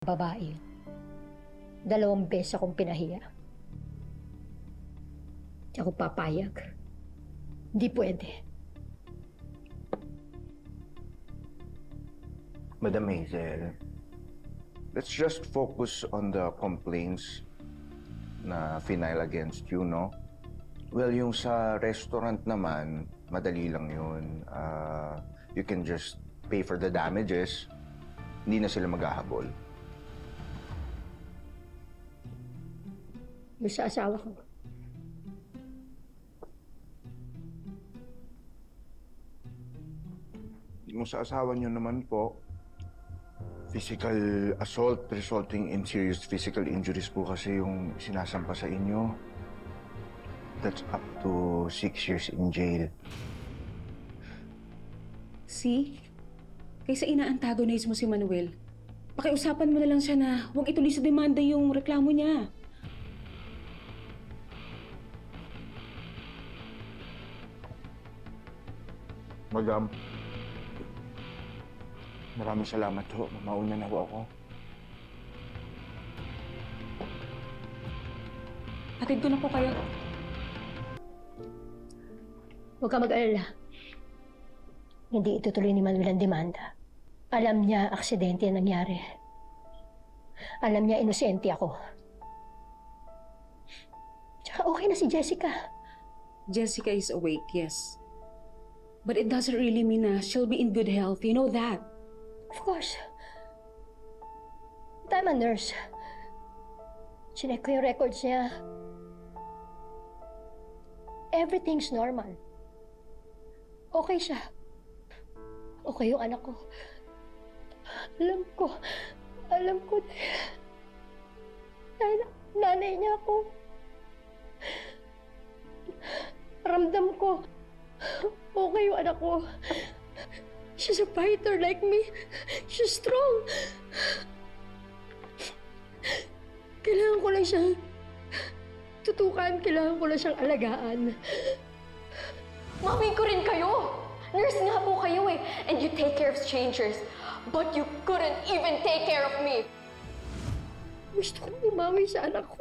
babae. 2 beses akong pinahiya. Di ako papayag. Hindi pwede. Madam Hazel, let's just focus on the complaints na final against you, no? Well, yung sa restaurant naman, madali lang yun. You can just pay for the damages. Hindi na sila maghahabol. Yung sa asawa ko. Yung sa asawa niyo naman po, physical assault resulting in serious physical injuries po kasi yung sinasampa sa inyo. That's up to 6 years in jail. See? Kaysa ina-antagonize mo si Manuel, pakiusapan mo na lang siya na huwag ituloy sa demanda yung reklamo niya. Madam, maraming salamat ho. Mauna na ho ako. Hatid ko na po kayo. Huwag ka mag-alala. Hindi itutuloy ni Manuel ang demanda. Alam niya aksidente ang nangyari. Alam niya inosente ako. Tsaka okay na si Jessica. Jessica is awake, yes. But it doesn't really mean na she'll be in good health. You know that. Of course. But I'm a nurse. Chinek ko yung records niya. Everything's normal. Okay siya. Okay yung anak ko. Alam ko dahil nanay niya ako. Ramdam ko, okay yung anak ko. She's a fighter like me. She's strong. Kailangan ko lang siyang tutukan. Kailangan ko lang siyang alagaan. Mami ko rin kayo! Nurse nga po kayo eh. And you take care of strangers. But you couldn't even take care of me. Gusto kong umawi sa anak ko.